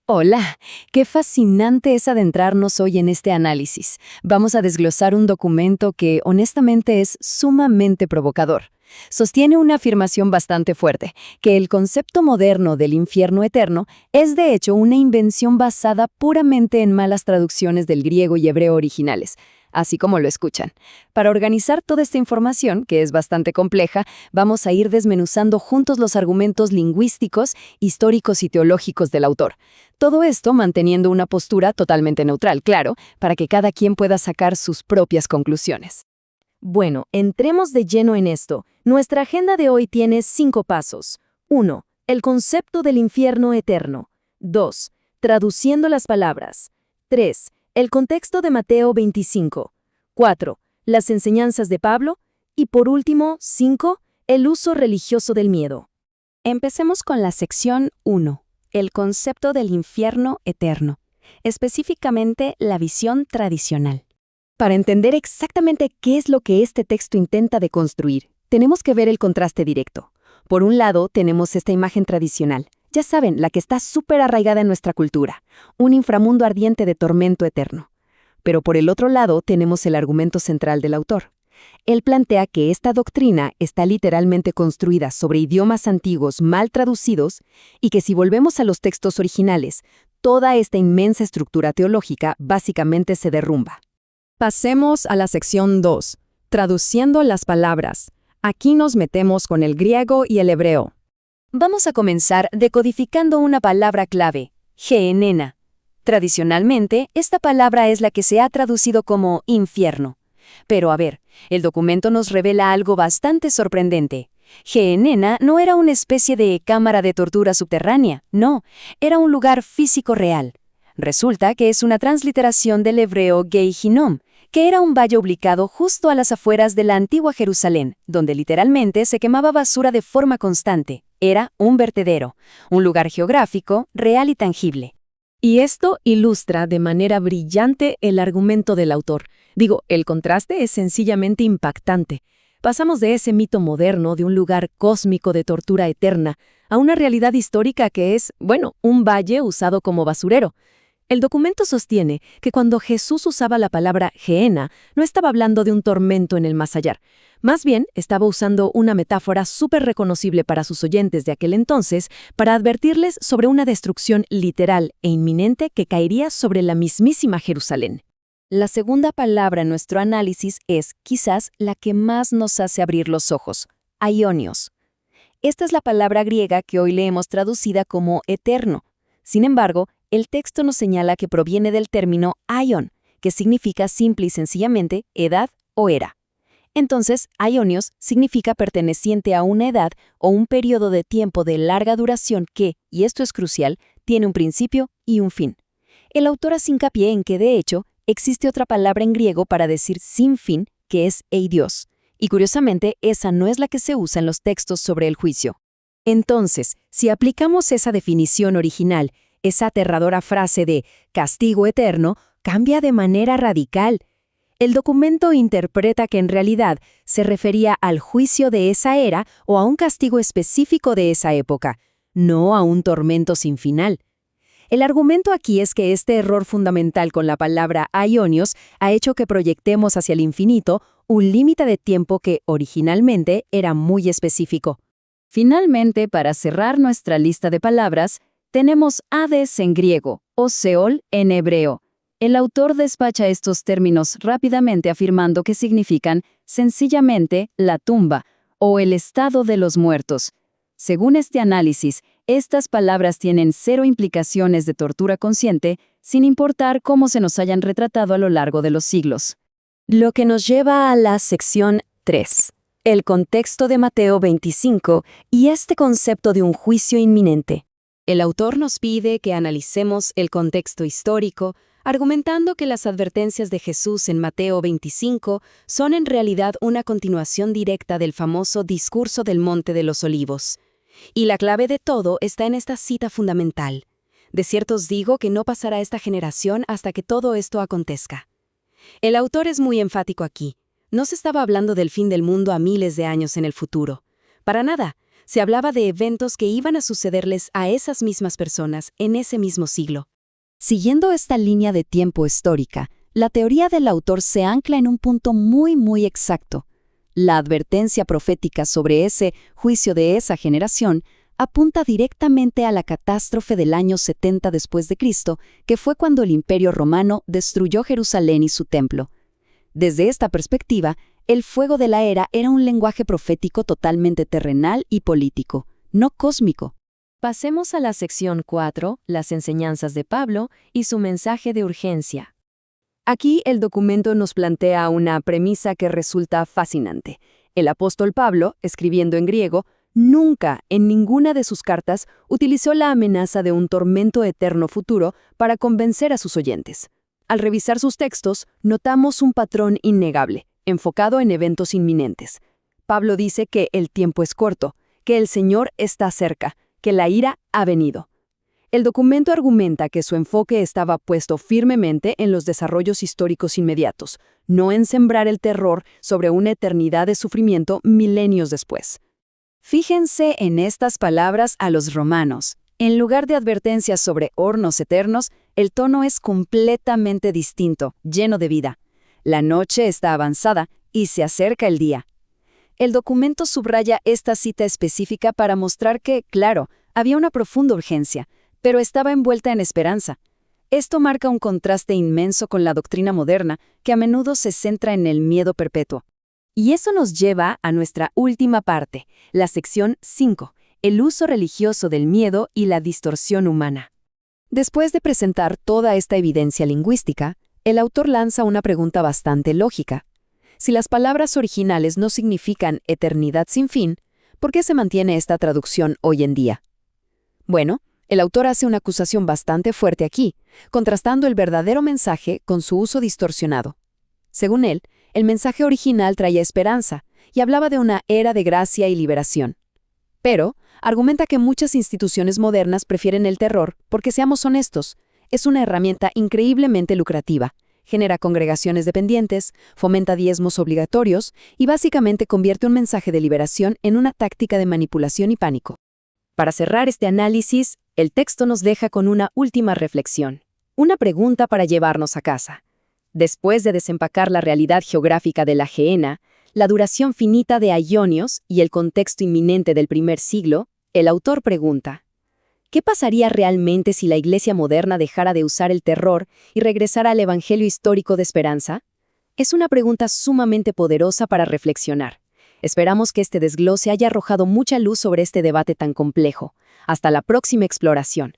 Hola, qué fascinante es adentrarnos hoy en este análisis. Vamos a desglosar un documento que honestamente es sumamente provocador. Sostiene una afirmación bastante fuerte, que el concepto moderno del infierno eterno es de hecho una invención basada puramente en malas traducciones del griego y hebreo originales, así como lo escuchan. Para organizar toda esta información, que es bastante compleja, vamos a ir desmenuzando juntos los argumentos lingüísticos, históricos y teológicos del autor. Todo esto manteniendo una postura totalmente neutral, claro, para que cada quien pueda sacar sus propias conclusiones. Bueno, entremos de lleno en esto. Nuestra agenda de hoy tiene 5 pasos. 1. El concepto del infierno eterno. 2. Traduciendo las palabras. 3. El contexto de Mateo 25. 4. Las enseñanzas de Pablo. Y por último, 5. El uso religioso del miedo. Empecemos con la sección 1, el concepto del infierno eterno, específicamente la visión tradicional. Para entender exactamente qué es lo que este texto intenta deconstruir, tenemos que ver el contraste directo. Por un lado, tenemos esta imagen tradicional, ya saben, la que está súper arraigada en nuestra cultura, un inframundo ardiente de tormento eterno. Pero por el otro lado, tenemos el argumento central del autor. Él plantea que esta doctrina está literalmente construida sobre idiomas antiguos mal traducidos y que si volvemos a los textos originales, toda esta inmensa estructura teológica básicamente se derrumba. Pasemos a la sección 2, traduciendo las palabras. Aquí nos metemos con el griego y el hebreo. Vamos a comenzar decodificando una palabra clave, gehenena. Tradicionalmente, esta palabra es la que se ha traducido como infierno. Pero a ver, el documento nos revela algo bastante sorprendente. Gehenena no era una especie de cámara de tortura subterránea, no, era un lugar físico real. Resulta que es una transliteración del hebreo Gehinom, que era un valle ubicado justo a las afueras de la antigua Jerusalén, donde literalmente se quemaba basura de forma constante. Era un vertedero, un lugar geográfico, real y tangible. Y esto ilustra de manera brillante el argumento del autor. El contraste es sencillamente impactante. Pasamos de ese mito moderno de un lugar cósmico de tortura eterna a una realidad histórica que es, un valle usado como basurero. El documento sostiene que cuando Jesús usaba la palabra Gehenna, no estaba hablando de un tormento en el más allá. Más bien, estaba usando una metáfora súper reconocible para sus oyentes de aquel entonces para advertirles sobre una destrucción literal e inminente que caería sobre la mismísima Jerusalén. La segunda palabra en nuestro análisis es, quizás, la que más nos hace abrir los ojos, aionios. Esta es la palabra griega que hoy leemos traducida como eterno. Sin embargo, el texto nos señala que proviene del término aion, que significa simple y sencillamente edad o era. Entonces, aionios significa perteneciente a una edad o un periodo de tiempo de larga duración que, y esto es crucial, tiene un principio y un fin. El autor hace hincapié en que, de hecho, existe otra palabra en griego para decir sin fin, que es eidios, y curiosamente esa no es la que se usa en los textos sobre el juicio. Entonces, si aplicamos esa definición original, esa aterradora frase de castigo eterno cambia de manera radical. El documento interpreta que en realidad se refería al juicio de esa era o a un castigo específico de esa época, no a un tormento sin final. El argumento aquí es que este error fundamental con la palabra aionios ha hecho que proyectemos hacia el infinito un límite de tiempo que originalmente era muy específico. Finalmente, para cerrar nuestra lista de palabras, tenemos Hades en griego o Seol en hebreo. El autor despacha estos términos rápidamente afirmando que significan sencillamente la tumba o el estado de los muertos. Según este análisis, estas palabras tienen cero implicaciones de tortura consciente, sin importar cómo se nos hayan retratado a lo largo de los siglos. Lo que nos lleva a la sección 3, el contexto de Mateo 25 y este concepto de un juicio inminente. El autor nos pide que analicemos el contexto histórico, argumentando que las advertencias de Jesús en Mateo 25 son en realidad una continuación directa del famoso discurso del Monte de los Olivos. Y la clave de todo está en esta cita fundamental. De cierto os digo que no pasará esta generación hasta que todo esto acontezca. El autor es muy enfático aquí. No se estaba hablando del fin del mundo a miles de años en el futuro. Para nada. Se hablaba de eventos que iban a sucederles a esas mismas personas en ese mismo siglo. Siguiendo esta línea de tiempo histórica, la teoría del autor se ancla en un punto muy exacto. La advertencia profética sobre ese juicio de esa generación apunta directamente a la catástrofe del año 70 después de Cristo, que fue cuando el Imperio Romano destruyó Jerusalén y su templo. Desde esta perspectiva, el fuego de la era era un lenguaje profético totalmente terrenal y político, no cósmico. Pasemos a la sección 4, las enseñanzas de Pablo y su mensaje de urgencia. Aquí el documento nos plantea una premisa que resulta fascinante. El apóstol Pablo, escribiendo en griego, nunca en ninguna de sus cartas utilizó la amenaza de un tormento eterno futuro para convencer a sus oyentes. Al revisar sus textos, notamos un patrón innegable, enfocado en eventos inminentes. Pablo dice que el tiempo es corto, que el Señor está cerca, que la ira ha venido. El documento argumenta que su enfoque estaba puesto firmemente en los desarrollos históricos inmediatos, no en sembrar el terror sobre una eternidad de sufrimiento milenios después. Fíjense en estas palabras a los romanos. En lugar de advertencias sobre hornos eternos, el tono es completamente distinto, lleno de vida. La noche está avanzada y se acerca el día. El documento subraya esta cita específica para mostrar que, claro, había una profunda urgencia, pero estaba envuelta en esperanza. Esto marca un contraste inmenso con la doctrina moderna, que a menudo se centra en el miedo perpetuo. Y eso nos lleva a nuestra última parte, la sección 5, el uso religioso del miedo y la distorsión humana. Después de presentar toda esta evidencia lingüística, el autor lanza una pregunta bastante lógica. Si las palabras originales no significan eternidad sin fin, ¿por qué se mantiene esta traducción hoy en día? Bueno, el autor hace una acusación bastante fuerte aquí, contrastando el verdadero mensaje con su uso distorsionado. Según él, el mensaje original traía esperanza y hablaba de una era de gracia y liberación. Pero argumenta que muchas instituciones modernas prefieren el terror porque, seamos honestos, es una herramienta increíblemente lucrativa, genera congregaciones dependientes, fomenta diezmos obligatorios y básicamente convierte un mensaje de liberación en una táctica de manipulación y pánico. Para cerrar este análisis, el texto nos deja con una última reflexión, una pregunta para llevarnos a casa. Después de desempacar la realidad geográfica de la Gehenna, la duración finita de aionios y el contexto inminente del primer siglo, el autor pregunta: ¿qué pasaría realmente si la Iglesia moderna dejara de usar el terror y regresara al evangelio histórico de esperanza? Es una pregunta sumamente poderosa para reflexionar. Esperamos que este desglose haya arrojado mucha luz sobre este debate tan complejo. Hasta la próxima exploración.